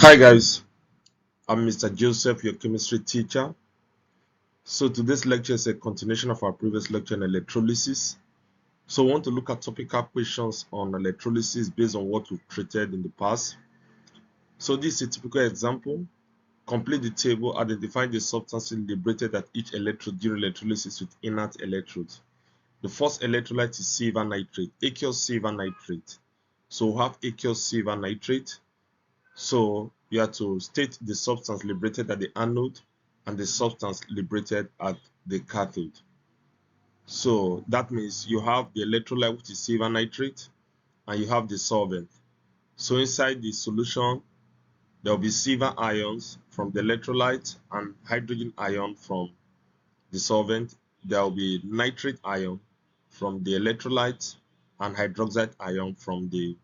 Hi guys, I'm Mr. Joseph, your chemistry teacher. So today's lecture is a continuation of our previous lecture on electrolysis. So I want to look at topical questions on electrolysis based on what we've treated in the past. So this is a typical example. Complete the table, identifying the substances liberated at each electrode during electrolysis with inert electrodes. The first electrolyte is silver nitrate, aqueous silver nitrate. So we have aqueous silver nitrate. So you have to state the substance liberated at the anode and the substance liberated at the cathode. So that means you have the electrolyte, which is silver nitrate, and you have the solvent. So inside the solution, there will be silver ions from the electrolyte and hydrogen ion from the solvent. There will be nitrate ion from the electrolyte and hydroxide ion from the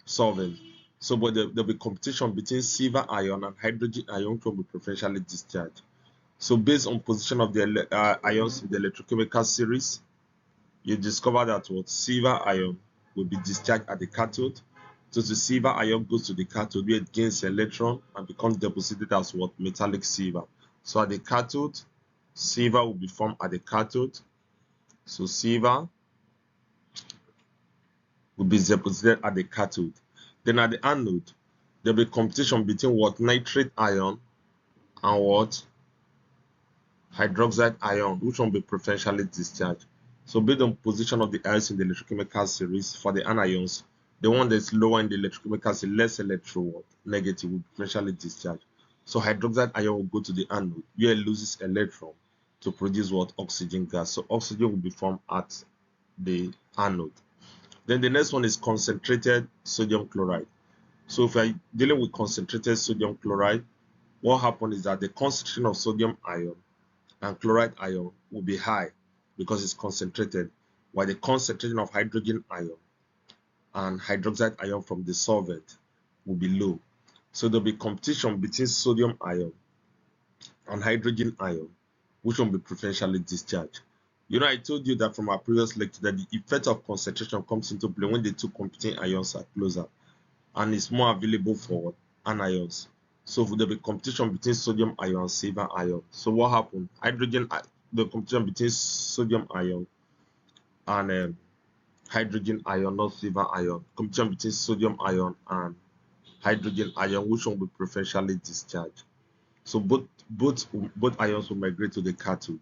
solvent. So, but there'll be competition between silver ion and hydrogen ion to be preferentially discharged. So, based on position of the ions in the electrochemical series, you discover that what silver ion will be discharged at the cathode. So, the silver ion goes to the cathode where it gains electron and becomes deposited as what metallic silver. So, at the cathode, silver will be formed at the cathode. So, silver will be deposited at the cathode. Then at the anode, there'll be competition between what nitrate ion and what hydroxide ion, which will be preferentially discharged. So based on position of the ions in the electrochemical series for the anions, the one that's lower in the electrochemical series, less electronegative, will be preferentially discharged. So hydroxide ion will go to the anode where it loses electron to produce what oxygen gas. So oxygen will be formed at the anode. Then the next one is concentrated sodium chloride. So if you're dealing with concentrated sodium chloride, what happens is that the concentration of sodium ion and chloride ion will be high because it's concentrated, while the concentration of hydrogen ion and hydroxide ion from the solvent will be low. So there'll be competition between sodium ion and hydrogen ion, which will be preferentially discharged. You know, I told you that from our previous lecture that the effect of concentration comes into play when the two competing ions are closer and is more available for anions. So there'll be competition between sodium ion and silver ion. So what happened? The competition between sodium ion and hydrogen ion, not silver ion. Competition between sodium ion and hydrogen ion, which will be preferentially discharged. So both ions will migrate to the cathode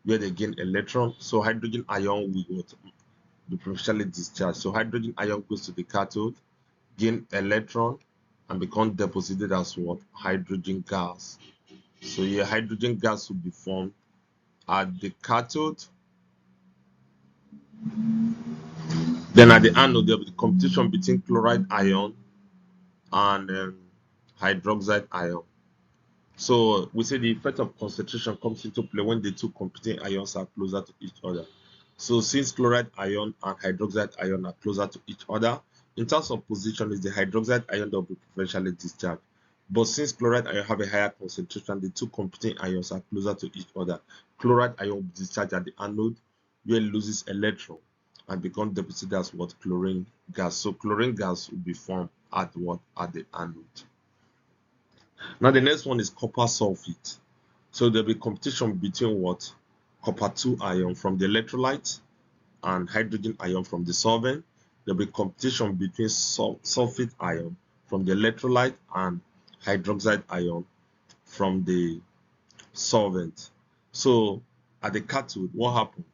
where they gain electron. So hydrogen ion will be preferentially discharged. So hydrogen ion goes to the cathode, gain electron, and become deposited as what? Hydrogen gas. So here hydrogen gas will be formed at the cathode. Then at the anode, there will be competition between chloride ion and hydroxide ion. So we say the effect of concentration comes into play when the two competing ions are closer to each other. So since chloride ion and hydroxide ion are closer to each other, in terms of position, is the hydroxide ion that will be preferentially discharged. But since chloride ion have a higher concentration, the two competing ions are closer to each other. Chloride ion will be discharged at the anode where it loses electron and become deposited as what? Chlorine gas. So chlorine gas will be formed at what? At the anode. Now the next one is copper sulfate. So there'll be competition between what? Copper 2 ion from the electrolyte and hydrogen ion from the solvent. There'll be competition between sulfate ion from the electrolyte and hydroxide ion from the solvent. So at the cathode, what happened?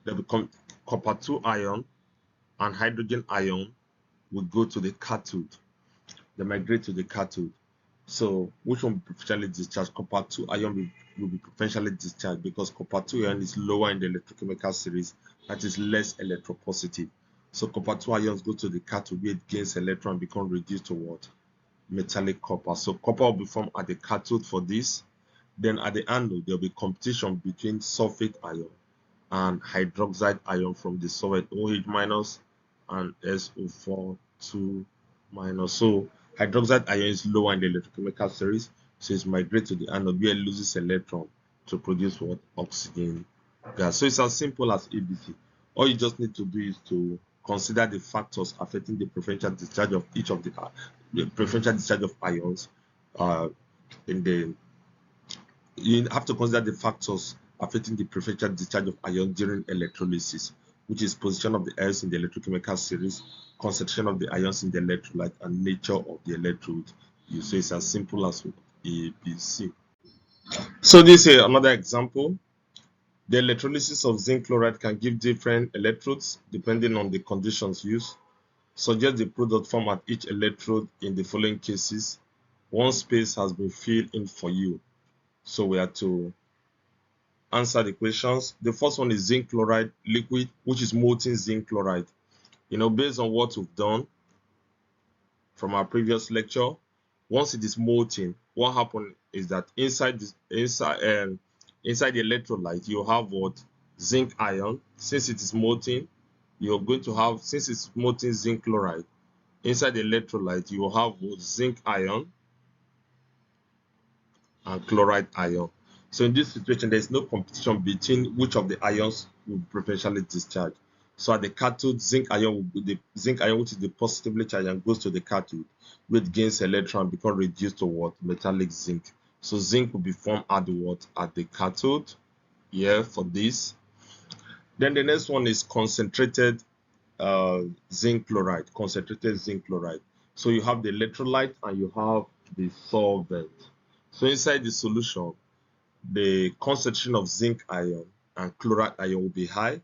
There'll be copper 2 ion and hydrogen ion will go to the cathode. They migrate to the cathode. So which one will be preferentially discharged? Copper 2 ion will be preferentially discharged because copper 2 ion is lower in the electrochemical series, that is less electropositive. So copper 2 ions go to the cathode where it gains electron and become reduced to what? Metallic copper. So copper will be formed at the cathode for this. Then at the anode, there will be competition between sulfate ion and hydroxide ion from the solvent OH minus and SO4 2 minus. So hydroxide ion is lower in the electrochemical series, so it's migrate to the anode where it loses electron to produce what? Oxygen gas. So it's as simple as ABC. All you just need to do is to consider the factors affecting the preferential discharge of each of the the preferential discharge of ions in the you have to consider the factors affecting the preferential discharge of ions during electrolysis, which is position of the ions in the electrochemical series, concentration of the ions in the electrolyte, and nature of the electrode. So it's as simple as ABC. So this is another example. The electrolysis of zinc chloride can give different electrodes depending on the conditions used. Suggest the product formed at each electrode in the following cases. One space has been filled in for you. So we have to answer the questions. The first one is zinc chloride liquid, which is molten zinc chloride. Based on what we've done from our previous lecture, once it is molten, what happens is that inside the electrolyte, you have what? Zinc ion. Since it is molten, you're going to have, since it's molten zinc chloride, inside the electrolyte, you will have what? Zinc ion and chloride ion. So in this situation, there is no competition between which of the ions will preferentially discharge. So at the cathode, zinc ion, which is the positively charged ion, goes to the cathode, which gains electron, become reduced to what? Metallic zinc. So zinc will be formed at the what? At the cathode. Yeah, for this. Then the next one is concentrated zinc chloride. Concentrated zinc chloride. So you have the electrolyte and you have the solvent. So inside the solution, the concentration of zinc ion and chloride ion will be high,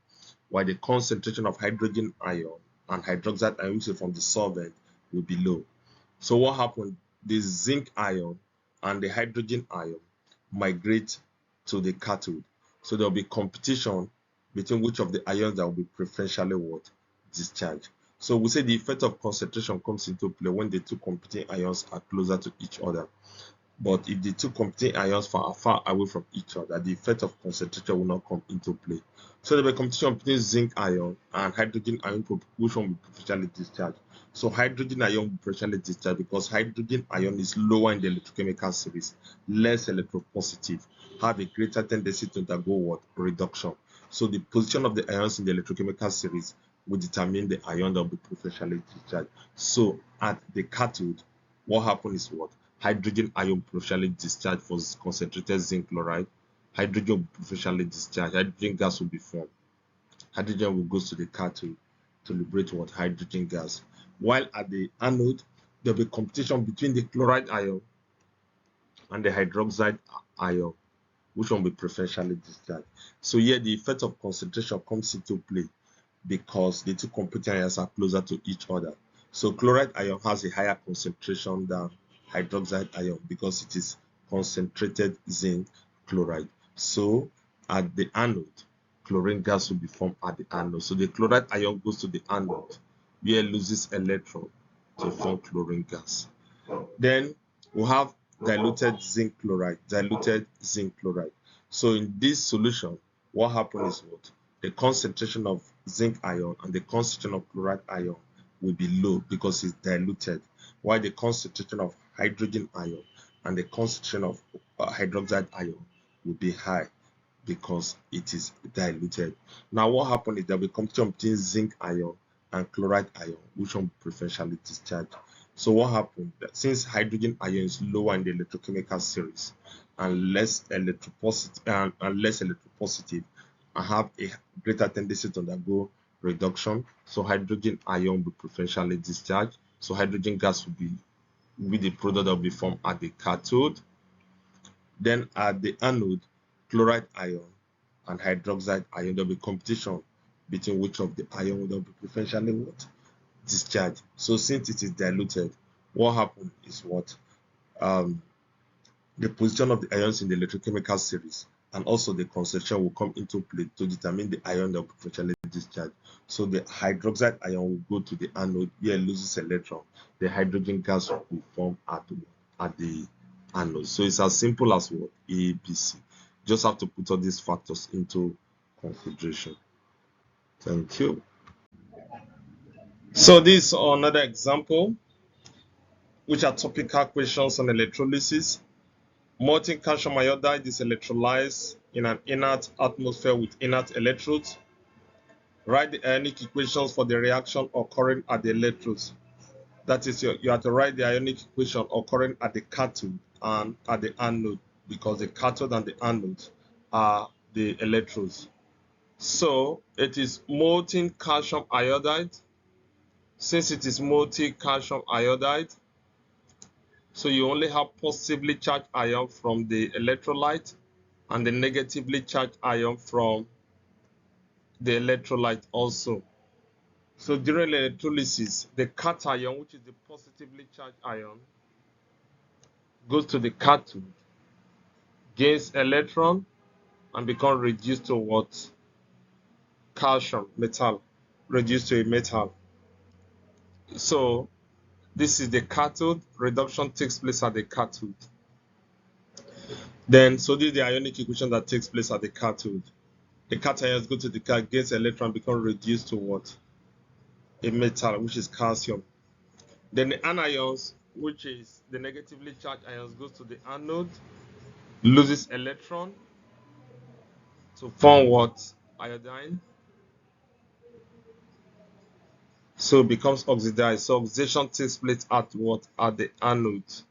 while the concentration of hydrogen ion and hydroxide ion, which is from the solvent, will be low. So what happened? The zinc ion and the hydrogen ion migrate to the cathode. So there will be competition between which of the ions that will be preferentially what? Discharged. So we say the effect of concentration comes into play when the two competing ions are closer to each other. But if the two competing ions are far away from each other, the effect of concentration will not come into play. So there will be competition between zinc ion and hydrogen ion, which one will be preferentially discharged. So hydrogen ion will be preferentially discharged because hydrogen ion is lower in the electrochemical series, less electropositive, have a greater tendency to undergo what? Reduction. So the position of the ions in the electrochemical series will determine the ion that will be preferentially discharged. So at the cathode, what happens is what? Hydrogen ion preferentially discharged for concentrated zinc chloride. Hydrogen will preferentially discharged. Hydrogen gas will be formed. Hydrogen will go to the cathode to liberate what? Hydrogen gas. While at the anode, there will be competition between the chloride ion and the hydroxide ion, which one will be preferentially discharged. So here the effect of concentration comes into play because the two competing ions are closer to each other. So chloride ion has a higher concentration than hydroxide ion because it is concentrated zinc chloride. So at the anode, chlorine gas will be formed at the anode. So the chloride ion goes to the anode where it loses electron to form chlorine gas. Then we have diluted zinc chloride. So in this solution, what happens is what? The concentration of zinc ion and the concentration of chloride ion will be low because it's diluted, while the concentration of hydrogen ion and the concentration of hydroxide ion will be high because it is diluted. Now what happens is there will be competition between zinc ion and chloride ion, which one preferentially discharged. So what happened? Since hydrogen ion is lower in the electrochemical series and less electropositive and have a greater tendency to undergo reduction, so hydrogen ion will be preferentially discharged. So hydrogen gas will be the product that will be formed at the cathode. Then at the anode, chloride ion and hydroxide ion, there will be competition between which of the ion will be preferentially what? Discharged. So since it is diluted, what happens is what? The position of the ions in the electrochemical series and also the concentration will come into play to determine the ion that will preferentially discharge. So the hydroxide ion will go to the anode where it loses electron. The hydrogen gas will form at the anode. So it's as simple as what? A, B, C. Just have to put all these factors into consideration. Thank you. So this is another example, which are topical questions on electrolysis. Molten calcium iodide is electrolyzed in an inert atmosphere with inert electrodes. Write the ionic equations for the reaction occurring at the electrodes. That is, you have to write the ionic equation occurring at the cathode and at the anode, because the cathode and the anode are the electrodes. So it is molten calcium iodide. Since it is molten calcium iodide, so you only have positively charged ion from the electrolyte and the negatively charged ion from the electrolyte also. So during electrolysis, the cation, which is the positively charged ion, goes to the cathode, gains electron, and becomes reduced to what? Calcium, metal, reduced to a metal. So this is the cathode. Reduction takes place at the cathode. Then, so this is the ionic equation that takes place at the cathode. The cations go to the cathode, gains electron, become reduced to what? A metal, which is calcium. Then the anions, which is the negatively charged ions, goes to the anode, loses electron to form what? Iodine. So it becomes oxidized. So oxidation takes place at what? At the anode.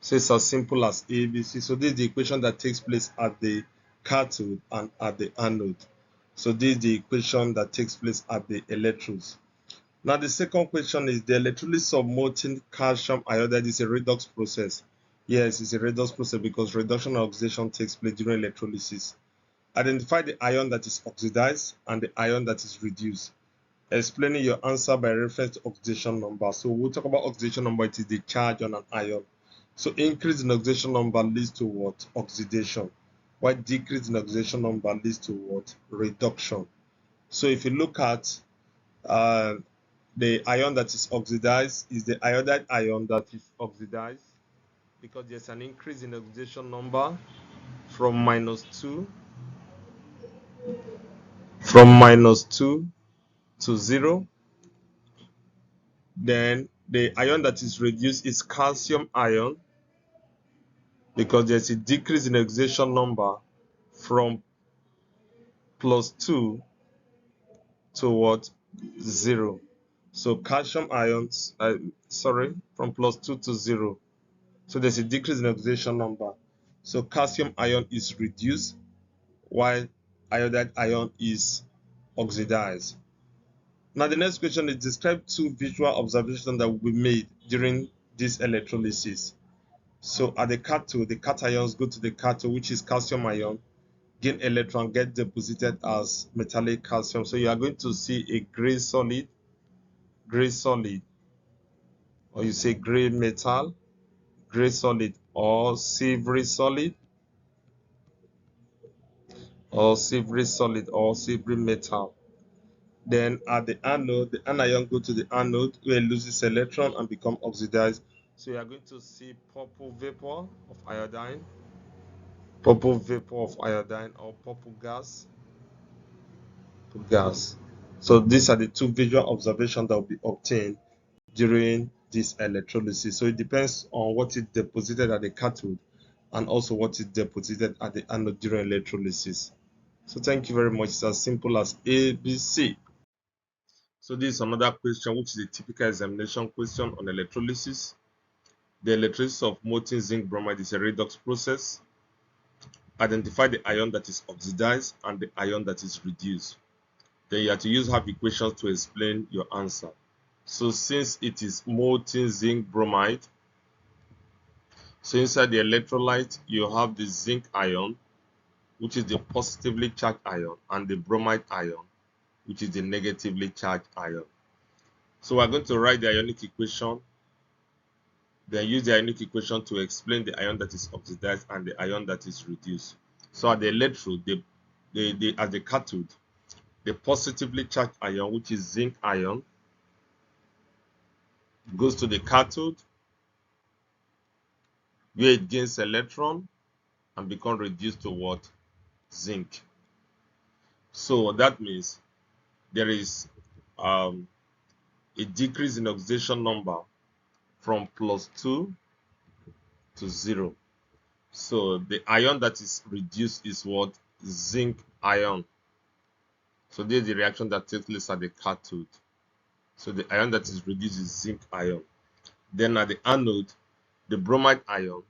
So it's as simple as ABC. So this is the equation that takes place at the cathode and at the anode. So this is the equation that takes place at the electrodes. Now the second question is, the electrolysis of molten calcium iodide is a redox process. Yes, it's a redox process because reduction and oxidation takes place during electrolysis. Identify the ion that is oxidized and the ion that is reduced. Explaining your answer by reference to oxidation number. So we'll talk about oxidation number. It is the charge on an ion. So increase in oxidation number leads to what? Oxidation. While decrease in oxidation number leads to what? Reduction. So if you look at the ion that is oxidized, is the iodide ion that is oxidized, because there's an increase in oxidation number from -2 to 0. Then the ion that is reduced is calcium ion, because there's a decrease in oxidation number from +2 to what? 0. So calcium ions, from +2 to 0. So there's a decrease in oxidation number. So calcium ion is reduced while iodide ion is oxidized. Now the next question is, describe two visual observations that will be made during this electrolysis. So at the cathode, the cations go to the cathode, which is calcium ion, gain electron, get deposited as metallic calcium. So you are going to see a gray solid, or you say gray metal, gray solid, or silvery solid, or silvery metal. Then at the anode, the anion go to the anode, where it loses electron and become oxidized. So you are going to see purple vapor of iodine, or purple gas. So these are the two visual observations that will be obtained during this electrolysis. So it depends on what is deposited at the cathode and also what is deposited at the anode during electrolysis. So thank you very much. It's as simple as ABC. So this is another question, which is a typical examination question on electrolysis. The electrolysis of molten zinc bromide is a redox process. Identify the ion that is oxidized and the ion that is reduced. Then you have to use half equations to explain your answer. So since it is molten zinc bromide, so inside the electrolyte you have the zinc ion, which is the positively charged ion, and the bromide ion, which is the negatively charged ion. So we're going to write the ionic equation, then use the ionic equation to explain the ion that is oxidized and the ion that is reduced. So at the electrode, at the cathode, the positively charged ion, which is zinc ion, goes to the cathode, where it gains electron and becomes reduced to what? Zinc. So that means there is a decrease in oxidation number from +2 to 0. So the ion that is reduced is what? Zinc ion. So this is the reaction that takes place at the cathode. So the ion that is reduced is zinc ion. Then at the anode, the bromide ion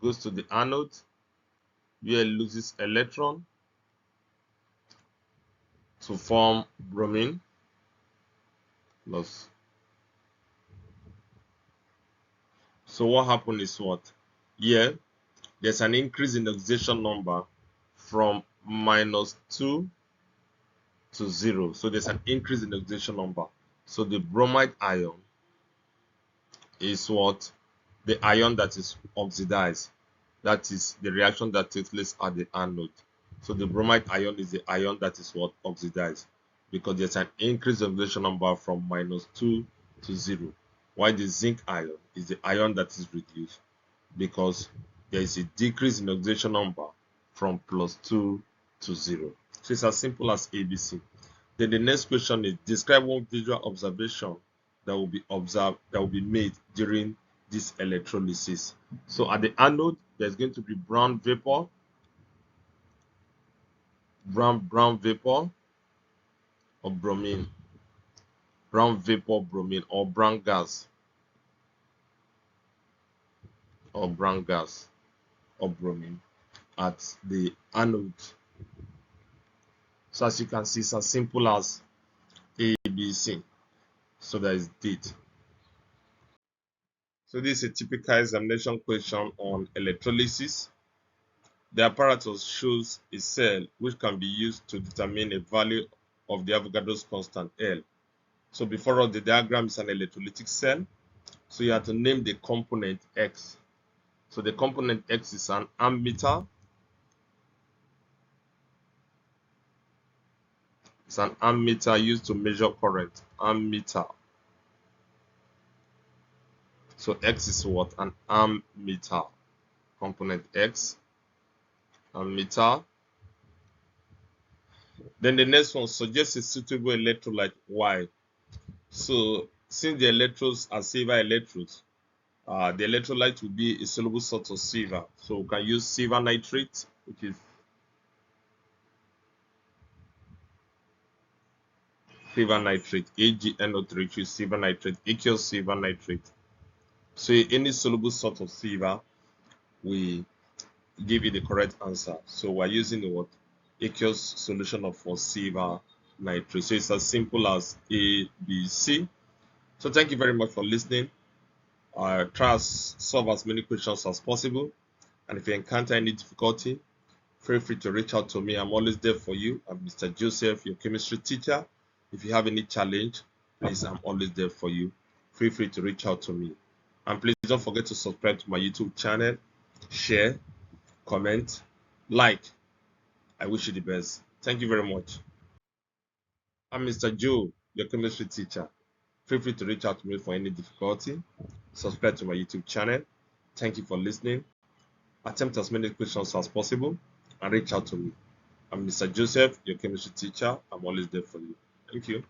goes to the anode where it loses electron to form bromine plus. So what happened is what? Here, there's an increase in the oxidation number from -2 to 0. So there's an increase in the oxidation number. So the bromide ion is what? The ion that is oxidized. That is the reaction that takes place at the anode. So the bromide ion is the ion that is what? Oxidized. Because there's an increase in oxidation number from -2 to 0. While the zinc ion is the ion that is reduced. Because there is a decrease in oxidation number from +2 to 0. So it's as simple as ABC. Then the next question is describe one visual observation that will be observed, that will be made during this electrolysis. So at the anode, there's going to be brown vapor, brown vapor of bromine, brown vapor bromine, or brown gas, of bromine at the anode. So as you can see, it's as simple as ABC. So that is date. So this is a typical examination question on electrolysis. The apparatus shows a cell which can be used to determine a value of the Avogadro's constant L. So before all, the diagram is an electrolytic cell. So you have to name the component X. So the component X is an ammeter. It's an ammeter used to measure current. Ammeter. So X is what? An ammeter. Component X. Ammeter. Then the next one suggests a suitable electrolyte Y. So since the electrodes are silver electrodes, the electrolyte will be a soluble salt of silver. So we can use silver nitrate, which is silver nitrate, AgNO3, which is silver nitrate, aqueous silver nitrate. So any soluble salt of silver, we give you the correct answer. So we're using the what? Aqueous solution of silver nitrate. So it's as simple as A, B, C. So thank you very much for listening. Try to solve as many questions as possible. And if you encounter any difficulty, feel free to reach out to me. I'm always there for you. I'm Mr. Joseph, your chemistry teacher. If you have any challenge, please, I'm always there for you. Feel free to reach out to me. And please don't forget to subscribe to my YouTube channel, share, comment, like. I wish you the best. Thank you very much. I'm Mr. Joe, your chemistry teacher. Feel free to reach out to me for any difficulty. Subscribe to my YouTube channel. Thank you for listening. Attempt as many questions as possible and reach out to me. I'm Mr. Joseph, your chemistry teacher. I'm always there for you. Thank you.